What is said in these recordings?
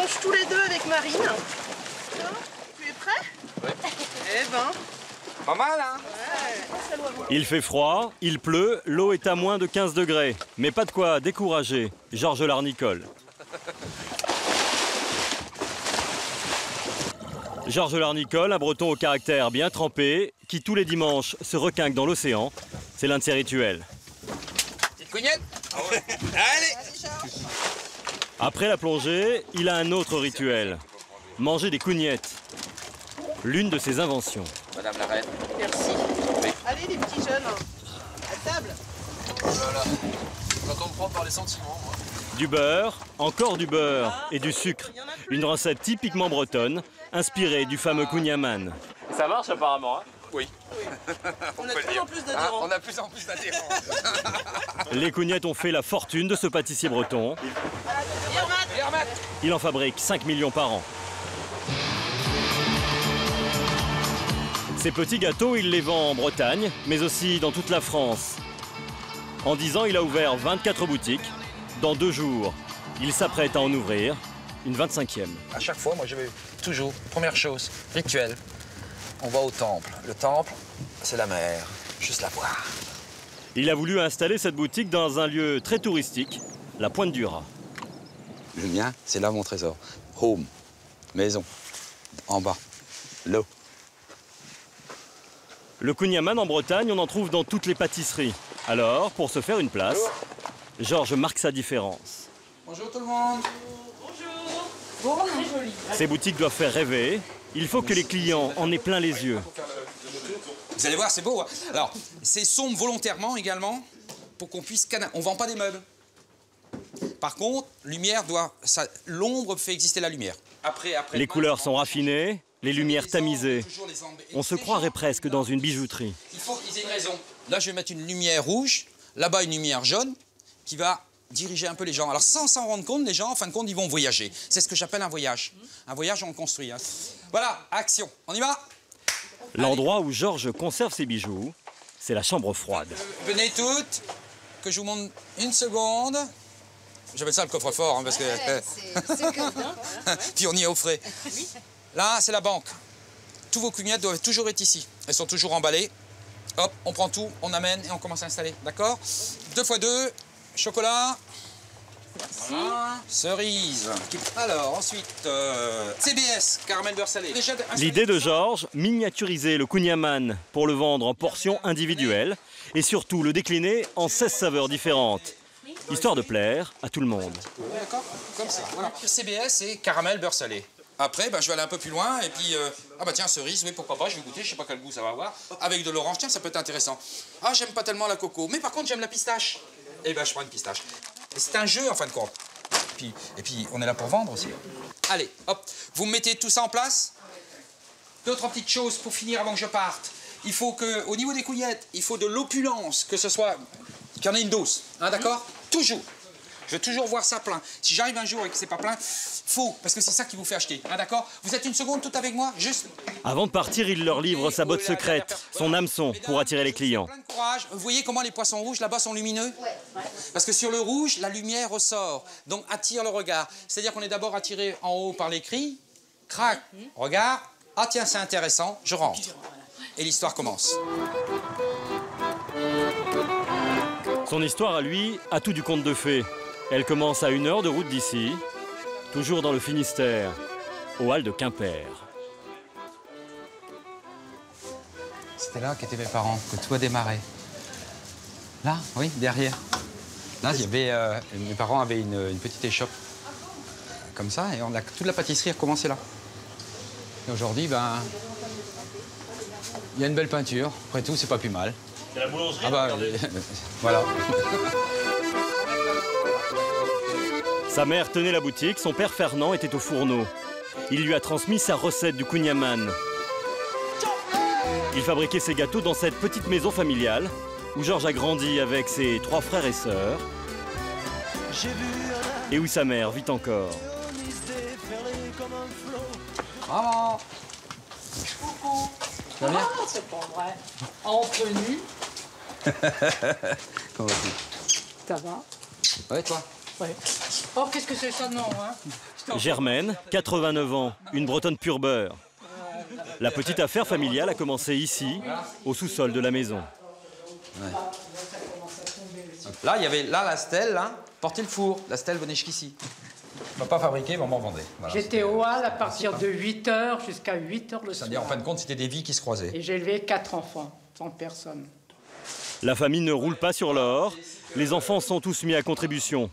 mange tous les deux avec Marine. Tu es prêt? Oui. Eh ben. Pas mal, hein? Ouais. Il fait froid, il pleut, l'eau est à moins de 15 degrés. Mais pas de quoi décourager Georges Larnicole. Georges Larnicole, un breton au caractère bien trempé, qui tous les dimanches se requinque dans l'océan. C'est l'un de ses rituels. Petite cognette? Ah ouais. Allez! Après la plongée, il a un autre rituel. Manger des cougnettes. L'une de ses inventions. Madame la reine. Merci. Oui. Allez les petits jeunes, à table. Oh là là. Quand on me prend par les sentiments, moi. Du beurre, encore du beurre et du sucre. Une recette typiquement bretonne, inspirée du fameux kouign-amann. Ça marche apparemment, hein? Oui. On a de plus en plus d'adhérents. On a plus en plus d'adhérents. Les cougnettes ont fait la fortune de ce pâtissier breton. Il en fabrique 5 millions par an. Ces petits gâteaux, il les vend en Bretagne, mais aussi dans toute la France. En 10 ans, il a ouvert 24 boutiques. Dans 2 jours, il s'apprête à en ouvrir une 25e. À chaque fois, moi, je vais toujours, première chose, rituel. On va au temple. Le temple, c'est la mer. Juste la voir. Il a voulu installer cette boutique dans un lieu très touristique, la Pointe du Raz. Le mien, c'est là mon trésor. Home, maison, en bas, l'eau. Le kouign-amann en Bretagne, on en trouve dans toutes les pâtisseries. Alors, pour se faire une place, Georges marque sa différence. Bonjour tout le monde. Bon, joli. Ces boutiques doivent faire rêver. Il faut que les clients en aient plein les yeux. Vous allez voir, c'est beau. Hein. Alors, c'est sombre volontairement également pour qu'on puisse On ne vend pas des meubles. Par contre, l'ombre fait exister la lumière. Après, Les couleurs sont raffinées, les lumières tamisées. On se croirait presque dans une bijouterie. Il faut qu'ils aient une raison. Là, je vais mettre une lumière rouge, là-bas une lumière jaune, qui va diriger un peu les gens. Alors, sans s'en rendre compte, les gens, en fin de compte, ils vont voyager. C'est ce que j'appelle un voyage. Un voyage, on le construit. Hein. Voilà, action. On y va? L'endroit où Georges conserve ses bijoux, c'est la chambre froide. Venez toutes, que je vous montre une seconde. J'appelle ça le coffre-fort, hein, parce que... Puis on y est au frais. Là, c'est la banque. Tous vos cugnettes doivent toujours être ici. Elles sont toujours emballées. Hop, on prend tout, on amène et on commence à installer. D'accord? 2 x 2, chocolat. Voilà. Cerise. Alors, ensuite, CBS, caramel beurre salé. L'idée de Georges, miniaturiser le kouign-amann pour le vendre en portions individuelles et surtout le décliner en 16 saveurs différentes, histoire de plaire à tout le monde. D'accord? Comme ça, voilà. CBS et caramel beurre salé. Après, je vais aller un peu plus loin et puis... ah bah tiens, cerise, oui, pourquoi pas, je vais goûter, je sais pas quel goût ça va avoir. Avec de l'orange, tiens, ça peut être intéressant. Ah, j'aime pas tellement la coco, mais par contre, j'aime la pistache. Eh ben, je prends une pistache. C'est un jeu, en fin de compte. Et puis, on est là pour vendre aussi. Allez, hop, vous mettez tout ça en place. D'autres petites choses pour finir avant que je parte. Il faut que, au niveau des cougnettes, il faut de l'opulence, que ce soit... qu'il y en ait une dose, hein, d'accord? Toujours. Je veux toujours voir ça plein. Si j'arrive un jour et que c'est pas plein, faut, parce que c'est ça qui vous fait acheter, hein, d'accord? Vous êtes une seconde tout avec moi, juste. Avant de partir, il leur livre sa botte secrète, son hameçon pour attirer les clients. Plein de courage. Vous voyez comment les poissons rouges là-bas sont lumineux? Parce que sur le rouge, la lumière ressort, donc attire le regard. C'est-à-dire qu'on est d'abord attiré en haut par les cris, crac, regard, ah tiens c'est intéressant, je rentre. Et l'histoire commence. Son histoire à lui a tout du conte de fées. Elle commence à 1 heure de route d'ici, toujours dans le Finistère, au hall de Quimper. C'était là qu'étaient mes parents, que tout a démarré. Là, oui, derrière. Là, il y avait, mes parents avaient une petite échoppe. Comme ça, et toute la pâtisserie a recommencé là. Et aujourd'hui, il y a une belle peinture. Après tout, c'est pas plus mal. C'est la boulangerie, voilà. Sa mère tenait la boutique, son père Fernand était au fourneau. Il lui a transmis sa recette du kouign-amann. Il fabriquait ses gâteaux dans cette petite maison familiale où Georges a grandi avec ses 3 frères et sœurs et où sa mère vit encore. Maman! Coucou. Ça va bien? Ah, c'est pas vrai. En tenue. Comment vas-tu? Ça va? Ouais, toi? Ouais. Oh, qu'est-ce que c'est ça, non, hein? Germaine, 89 ans, une Bretonne pur beurre. La petite affaire familiale a commencé ici, au sous-sol de la maison. Ouais. Là, il y avait la stèle, là, portez le four. La stèle venait jusqu'ici. Pas fabriqué, maman vendait. Voilà, j'étais au hall à partir de 8 h jusqu'à 8 h le soir. C'est-à-dire, en fin de compte, c'était des vies qui se croisaient. Et j'ai élevé 4 enfants, sans personne. La famille ne roule pas sur l'or. Les enfants sont tous mis à contribution.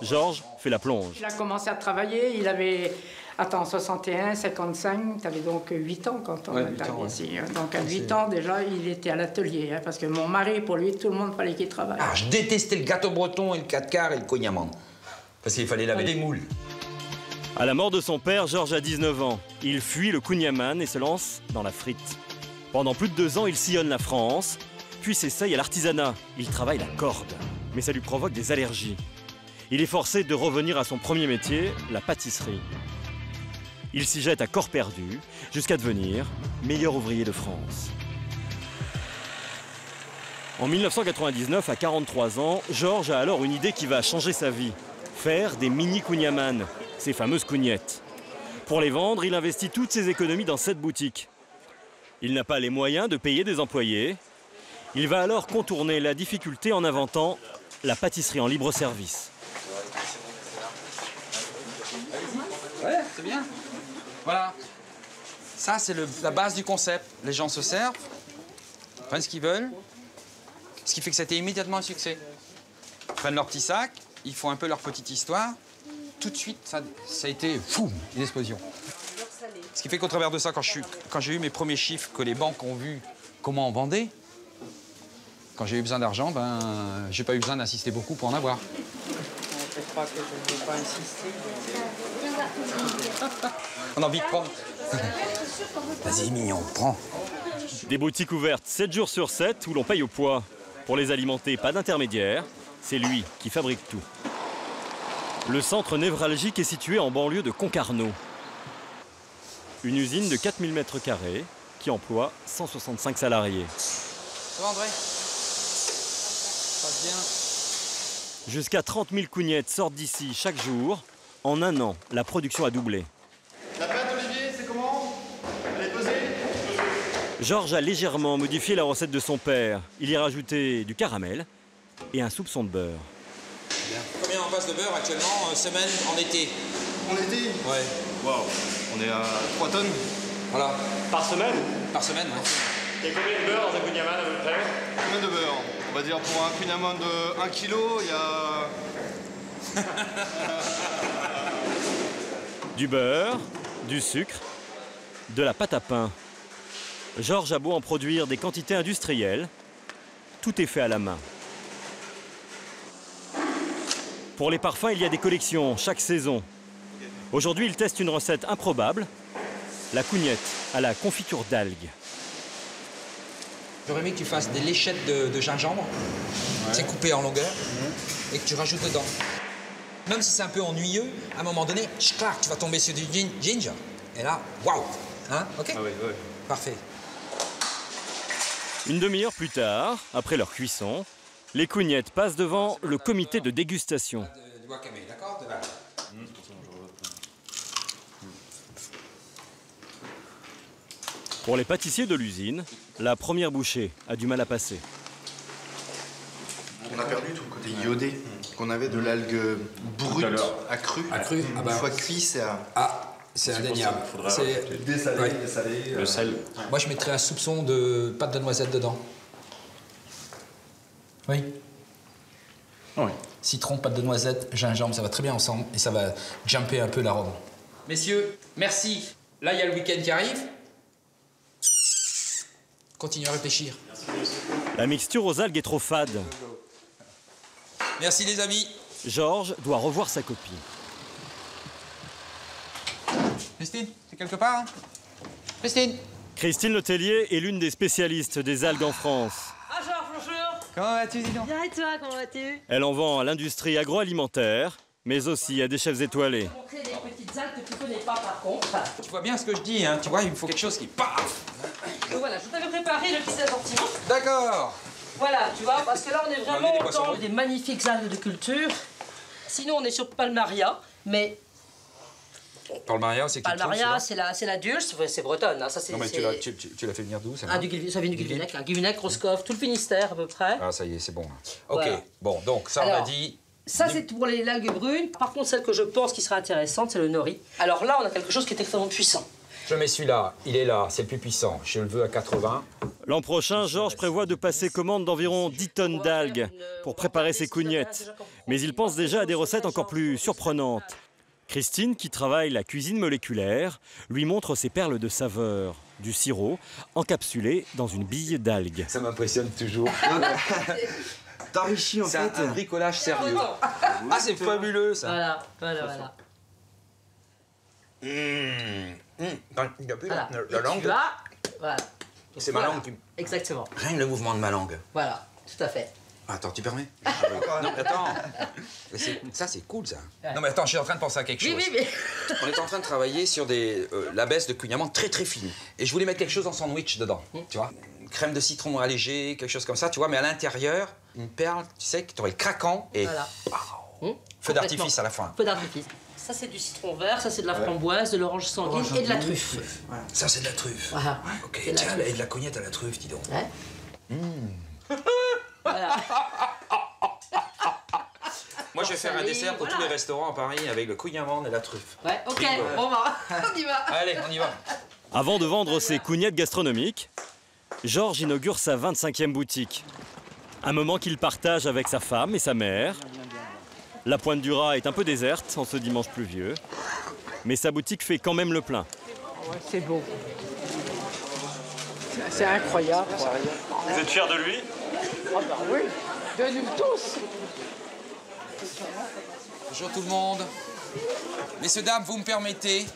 Georges fait la plonge. Il a commencé à travailler, il avait, 61, 55, tu avais donc 8 ans quand on est arrivé ici. Donc à 8 ans déjà, il était à l'atelier, parce que mon mari, pour lui, tout le monde fallait qu'il travaille. Ah, je détestais le gâteau breton et le 4 quarts et le cognaman. Parce qu'il fallait laver des moules. À la mort de son père, Georges a 19 ans. Il fuit le kouign-amann et se lance dans la frite. Pendant plus de 2 ans, il sillonne la France, puis s'essaye à l'artisanat. Il travaille la corde, mais ça lui provoque des allergies. Il est forcé de revenir à son premier métier, la pâtisserie. Il s'y jette à corps perdu, jusqu'à devenir meilleur ouvrier de France. En 1999, à 43 ans, Georges a alors une idée qui va changer sa vie. Faire des mini kouign-amann, ces fameuses cougnettes. Pour les vendre, il investit toutes ses économies dans cette boutique. Il n'a pas les moyens de payer des employés. Il va alors contourner la difficulté en inventant la pâtisserie en libre service. Ouais, c'est bien. Voilà. Ça, c'est la base du concept. Les gens se servent, prennent ce qu'ils veulent, ce qui fait que c'était immédiatement un succès. Ils prennent leur petit sac, ils font un peu leur petite histoire. Tout de suite, ça a été fou, une explosion. Ce qui fait qu'au travers de ça, quand j'ai eu mes premiers chiffres, que les banques ont vu comment on vendait, quand j'ai eu besoin d'argent, ben, j'ai pas eu besoin d'insister beaucoup pour en avoir. Peut-être pas que je ne vais pas insister. On a envie de prendre. Vas-y, mignon, prends. Des boutiques ouvertes 7 jours sur 7 où l'on paye au poids. Pour les alimenter, pas d'intermédiaire. C'est lui qui fabrique tout. Le centre névralgique est situé en banlieue de Concarneau. Une usine de 4000 m² qui emploie 165 salariés. Ça va, André? Ça passe bien. Jusqu'à 30 000 cougnettes sortent d'ici chaque jour. En un an, la production a doublé. La pâte Olivier, c'est comment? Elle est pesée? Georges a légèrement modifié la recette de son père. Il y a rajouté du caramel et un soupçon de beurre. Combien on passe de beurre actuellement, semaine en été? En été? Ouais. Waouh, on est à 3 tonnes. Voilà. Par semaine? Par semaine, ouais. Et combien de beurre dans un kouign-amann à peu près? Combien de beurre? On va dire pour un kouign-amann de 1 kg, il y a... Du beurre, du sucre, de la pâte à pain. Georges a beau en produire des quantités industrielles, tout est fait à la main. Pour les parfums, il y a des collections chaque saison. Aujourd'hui, il teste une recette improbable, la cougnette à la confiture d'algues. J'aurais aimé que tu fasses des léchettes de gingembre, c'est coupé en longueur, et que tu rajoutes dedans. Même si c'est un peu ennuyeux, à un moment donné, clac, tu vas tomber sur du ginger. Et là, waouh, hein, ok? Ah oui, oui. Parfait. Une demi-heure plus tard, après leur cuisson, les cougnettes passent devant le comité de dégustation. Du wakame, d'accord? De là. Pour les pâtissiers de l'usine, la première bouchée a du mal à passer. On a perdu tout le côté iodé qu'on avait de l'algue brute, accrue. Accrue, ah bah. Une fois cuit, c'est à... Ah, c'est indéniable. C'est Dessalé, ouais. dessalé. Le sel. Moi, je mettrais un soupçon de pâte de noisette dedans. Oui. Oui. Citron, pâte de noisette, gingembre, ça va très bien ensemble et ça va jumper un peu l'arôme. Messieurs, merci. Là, il y a le week-end qui arrive. Continuez à réfléchir. La mixture aux algues est trop fade. Merci les amis. Georges doit revoir sa copie. Christine, c'est quelque part, hein? Christine. Christine Letellier est l'une des spécialistes des algues en France. Ah, Georges, bonjour. Comment vas-tu, dis donc? Bien et toi, comment vas-tu? Elle en vend à l'industrie agroalimentaire, mais aussi à des chefs étoilés. Je vais montrer des petites algues que tu connais pas par contre. Tu vois bien ce que je dis, hein? Tu vois, il me faut quelque chose qui paf. Donc voilà, je t'avais préparé le petit assortiment. D'accord. Voilà, tu vois, parce que là on est On va vraiment amener des au poissons temps rouges. des magnifiques algues de culture. Sinon, on est sur Palmaria, mais... Palmaria, c'est quelque chose, Palmaria, c'est la Dulce, c'est bretonne. Hein. Ça, non, mais tu l'as fait venir d'où, ça? Ça vient du Guilvinec, Guilvinec, Roscoff, tout le Finistère à peu près. Ah, ça y est, c'est bon. Ok, voilà. bon, donc ça, on a dit... Ça, c'est pour les algues brunes. Par contre, celle que je pense qui sera intéressante, c'est le nori. Alors là, on a quelque chose qui est extrêmement puissant. Je mets celui-là, il est là, c'est le plus puissant. Je le veux à 80. L'an prochain, Georges prévoit de passer commande d'environ 10 tonnes d'algues pour préparer ses cougnettes. Mais il pense déjà à des recettes encore plus surprenantes. Christine, qui travaille la cuisine moléculaire, lui montre ses perles de saveur, du sirop encapsulé dans une bille d'algues. Ça m'impressionne toujours. T'enrichis en fait. C'est un bricolage sérieux. Ah, c'est fabuleux, ça. Voilà. Il n'y a plus Voilà. la langue. Voilà. C'est ma langue qui... Exactement. Rien que le mouvement de ma langue. Voilà, tout à fait. Attends, tu permets? Non, attends. Ça, c'est cool, ça. Non, mais attends, je suis en train de penser à quelque chose. Oui. On est en train de travailler sur la baisse de cugne amande très très fine. Et je voulais mettre quelque chose en sandwich dedans, tu vois. Une crème de citron allégée, quelque chose comme ça, tu vois. Mais à l'intérieur, une perle, tu sais, que tu aurais le craquant et... Voilà. Feu d'artifice à la fin. Feu d'artifice. Ça, c'est du citron vert, ça, c'est de la framboise, de l'orange sanguine et de la truffe. Voilà. Ça, c'est de la truffe. Voilà. Ok, tiens, et de la cognette à la truffe, dis donc. Ouais. Voilà. Moi, je vais faire un dessert pour tous les restaurants à Paris avec le couille amande et la truffe. Ouais, ok, on y va. Allez, on y va. Avant de vendre ses cougnettes gastronomiques, Georges inaugure sa 25e boutique. Un moment qu'il partage avec sa femme et sa mère. La Pointe du Raz est un peu déserte en ce dimanche pluvieux, mais sa boutique fait quand même le plein. Ouais, c'est beau. C'est incroyable. Vous êtes fiers de lui? Ah bah oui, de nous tous. Bonjour tout le monde. Messieurs, dames, vous me permettez?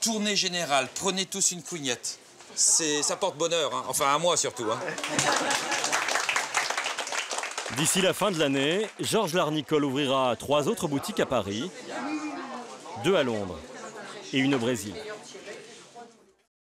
Tournée générale, prenez tous une cougnette. Ça porte bonheur, hein. Enfin à moi surtout. Hein. D'ici la fin de l'année, Georges Larnicole ouvrira 3 autres boutiques à Paris, 2 à Londres et une au Brésil.